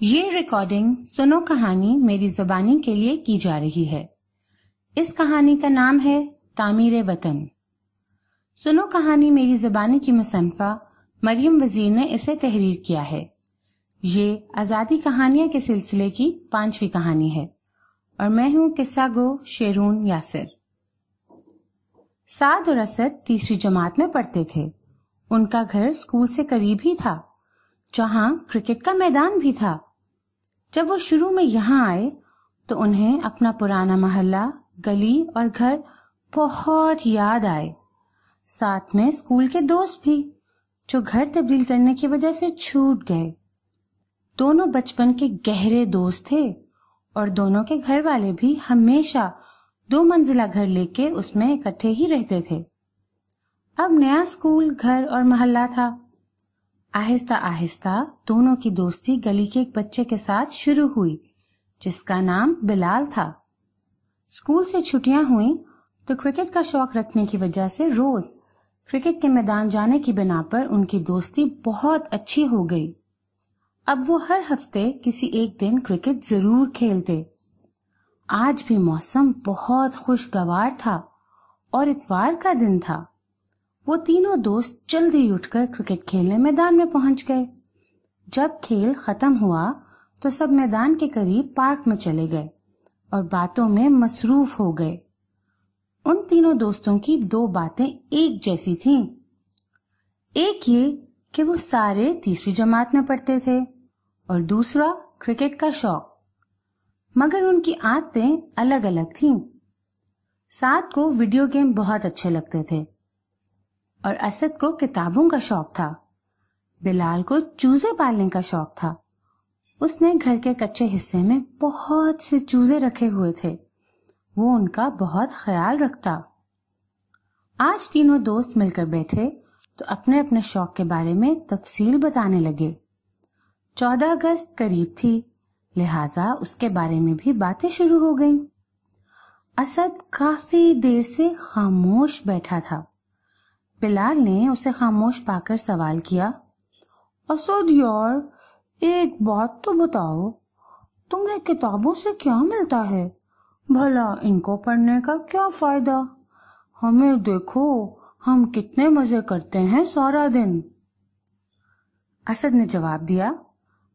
یہ ریکارڈنگ سنو کہانی میری زبانی کے لیے کی جا رہی ہے۔ اس کہانی کا نام ہے تعمیر وطن۔ سنو کہانی میری زبانی کی مصنفہ مریم وزیر نے اسے تحریر کیا ہے۔ یہ آزادی کہانیاں کے سلسلے کی 5ویں کہانی ہے اور میں ہوں قصہ گو شیرون یاسر۔ سعد اور اسد تیسری جماعت میں پڑھتے تھے۔ ان کا گھر اسکول سے قریب ہی تھا، جہاں کرکٹ کا میدان بھی تھا۔ جب وہ شروع میں یہاں آئے تو انہیں اپنا پرانا محلہ، گلی اور گھر بہت یاد آئے، ساتھ میں اسکول کے دوست بھی جو گھر تبدیل کرنے کی وجہ سے چھوٹ گئے۔ دونوں بچپن کے گہرے دوست تھے اور دونوں کے گھر والے بھی ہمیشہ 2 منزلہ گھر لے کے اس میں اکٹھے ہی رہتے تھے۔ اب نیا اسکول، گھر اور محلہ تھا۔ آہستہ آہستہ دونوں کی دوستی گلی کے ایک بچے کے ساتھ شروع ہوئی جس کا نام بلال تھا۔ اسکول سے چھٹیاں ہوئیں تو کرکٹ کا شوق رکھنے کی وجہ سے روز کرکٹ کے میدان جانے کی بنا پر ان کی دوستی بہت اچھی ہو گئی۔ اب وہ ہر ہفتے کسی ایک دن کرکٹ ضرور کھیلتے۔ آج بھی موسم بہت خوشگوار تھا اور اتوار کا دن تھا۔ وہ تینوں دوست جلدی اٹھ کر کرکٹ کھیلنے میدان میں پہنچ گئے۔ جب کھیل ختم ہوا تو سب میدان کے قریب پارک میں چلے گئے اور باتوں میں مصروف ہو گئے۔ ان تینوں دوستوں کی 2 باتیں ایک جیسی تھیں۔ ایک یہ کہ وہ سارے تیسری جماعت میں پڑھتے تھے اور دوسرا کرکٹ کا شوق، مگر ان کی عادتیں الگ الگ تھیں۔ سعد کو ویڈیو گیم بہت اچھے لگتے تھے اور اسد کو کتابوں کا شوق تھا۔ بلال کو چوزے پالنے کا شوق تھا۔ اس نے گھر کے کچے حصے میں بہت سے چوزے رکھے ہوئے تھے، وہ ان کا بہت خیال رکھتا۔ آج تینوں دوست مل کر بیٹھے تو اپنے اپنے شوق کے بارے میں تفصیل بتانے لگے۔ 14 اگست قریب تھی، لہٰذا اس کے بارے میں بھی باتیں شروع ہو گئیں۔ اسد کافی دیر سے خاموش بیٹھا تھا۔ بلال نے اسے خاموش پا کر سوال کیا، اسد یار، ایک بات تو بتاؤ، تمہیں کتابوں سے کیا ملتا ہے؟ بھلا ان کو پڑھنے کا کیا فائدہ؟ ہمیں دیکھو، ہم کتنے مزے کرتے ہیں سارا دن۔ اسد نے جواب دیا،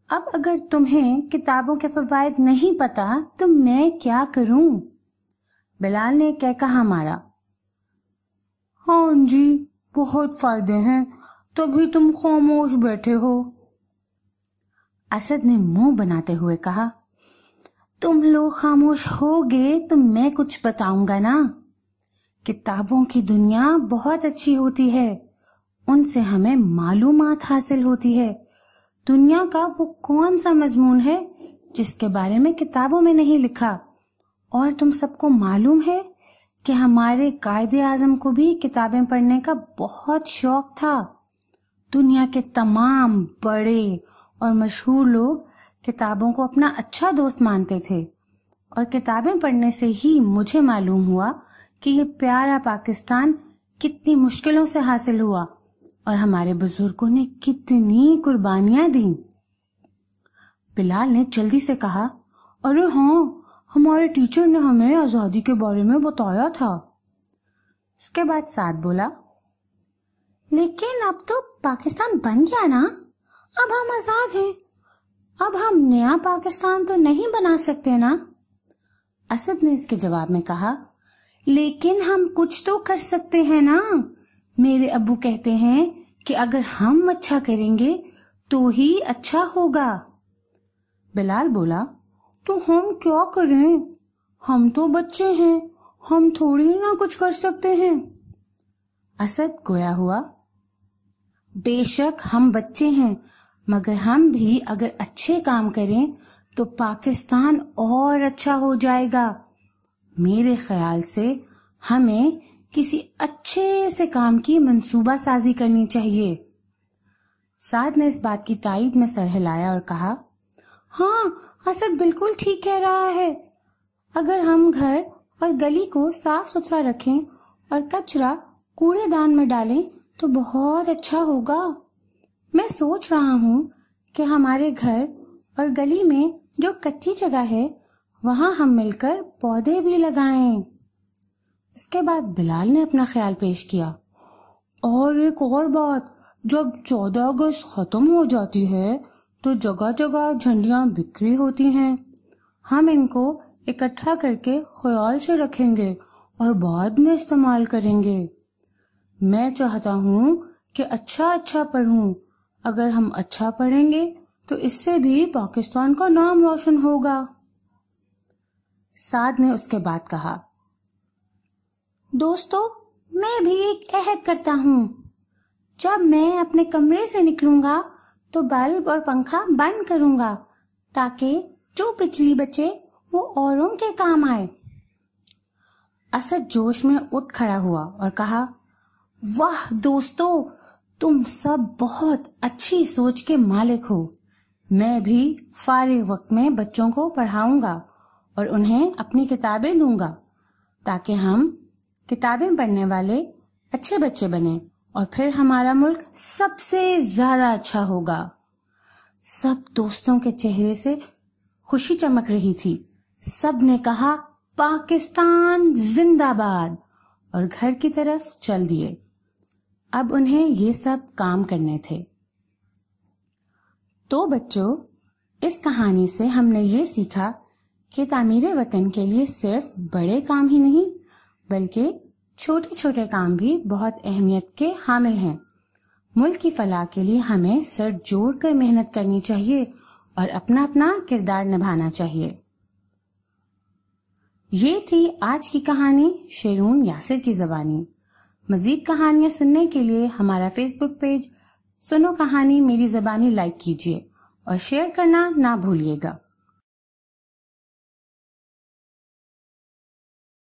اب اگر تمہیں کتابوں کے فوائد نہیں پتا تو میں کیا کروں؟ بلال نے کہا مارا، ہاں جی، بہت فائدے ہیں، تبھی تم خاموش بیٹھے ہو۔ اسد نے منہ بناتے ہوئے کہا، تم لوگ خاموش ہوگے تو میں کچھ بتاؤں گا نا۔ کتابوں کی دنیا بہت اچھی ہوتی ہے، ان سے ہمیں معلومات حاصل ہوتی ہے۔ دنیا کا وہ کون سا مضمون ہے جس کے بارے میں کتابوں میں نہیں لکھا؟ اور تم سب کو معلوم ہے کہ ہمارے قائد اعظم کو بھی کتابیں پڑھنے کا بہت شوق تھا۔ دنیا کے تمام بڑے اور مشہور لوگ کتابوں کو اپنا اچھا دوست مانتے تھے، اور کتابیں پڑھنے سے ہی مجھے معلوم ہوا کہ یہ پیارا پاکستان کتنی مشکلوں سے حاصل ہوا اور ہمارے بزرگوں نے کتنی قربانیاں دیں۔ بلال نے جلدی سے کہا، ارے ہاں، ہمارے ٹیچر نے ہمیں آزادی کے بارے میں بتایا تھا۔ اس کے بعد سعد بولا، لیکن اب تو پاکستان بن گیا نا، اب ہم آزاد ہیں، اب ہم نیا پاکستان تو نہیں بنا سکتے نا۔ اسد نے اس کے جواب میں کہا، لیکن ہم کچھ تو کر سکتے ہیں نا۔ میرے ابو کہتے ہیں کہ اگر ہم اچھا کریں گے تو ہی اچھا ہوگا۔ بلال بولا، تو ہم کیا کریں؟ ہم تو بچے ہیں، ہم تھوڑی نہ کچھ کر سکتے ہیں۔ اسد گویا ہوا، بے شک ہم بچے ہیں، مگر ہم بھی اگر اچھے کام کریں تو پاکستان اور اچھا ہو جائے گا۔ میرے خیال سے ہمیں کسی اچھے سے کام کی منصوبہ سازی کرنی چاہیے۔ سعد نے اس بات کی تائید میں سر ہلایا اور کہا، ہاں، اسد بالکل ٹھیک کہہ رہا ہے۔ اگر ہم گھر اور گلی کو صاف ستھرا رکھیں اور کچرا کوڑے دان میں ڈالیں تو بہت اچھا ہوگا۔ میں سوچ رہا ہوں کہ ہمارے گھر اور گلی میں جو کچی جگہ ہے وہاں ہم مل کر پودے بھی لگائیں۔ اس کے بعد بلال نے اپنا خیال پیش کیا، اور ایک اور بات، جب 14 اگست ختم ہو جاتی ہے تو جگہ جگہ جھنڈیاں بکھری ہوتی ہیں، ہم ان کو اکٹھا کر کے خیال سے رکھیں گے اور بعد میں استعمال کریں گے۔ میں چاہتا ہوں کہ اچھا پڑھوں، اگر ہم اچھا پڑھیں گے تو اس سے بھی پاکستان کا نام روشن ہوگا۔ سعد نے اس کے بعد کہا، دوستو، میں بھی ایک عہد کرتا ہوں، جب میں اپنے کمرے سے نکلوں گا تو بلب اور پنکھا بند کروں گا تاکہ جو بجلی بچے وہ اوروں کے کام آئے۔ اسد جوش میں اٹھ کھڑا ہوا اور کہا، واہ دوستو، تم سب بہت اچھی سوچ کے مالک ہو۔ میں بھی فارغ وقت میں بچوں کو پڑھاؤں گا اور انہیں اپنی کتابیں دوں گا تاکہ ہم کتابیں پڑھنے والے اچھے بچے بنیں اور پھر ہمارا ملک سب سے زیادہ اچھا ہوگا۔ سب دوستوں کے چہرے سے خوشی چمک رہی تھی۔ سب نے کہا، پاکستان زندہ باد، اور گھر کی طرف چل دیے۔ اب انہیں یہ سب کام کرنے تھے۔ تو بچوں، اس کہانی سے ہم نے یہ سیکھا کہ تعمیر وطن کے لیے صرف بڑے کام ہی نہیں بلکہ چھوٹے چھوٹے کام بھی بہت اہمیت کے حامل ہیں۔ ملک کی فلاح کے لیے ہمیں سر جوڑ کر محنت کرنی چاہیے اور اپنا اپنا کردار نبھانا چاہیے۔ یہ تھی آج کی کہانی شیرون یاسر کی زبانی۔ مزید کہانیاں سننے کے لیے ہمارا فیس بک پیج سنو کہانی میری زبانی لائک کیجیے اور شیئر کرنا نہ بھولیے گا۔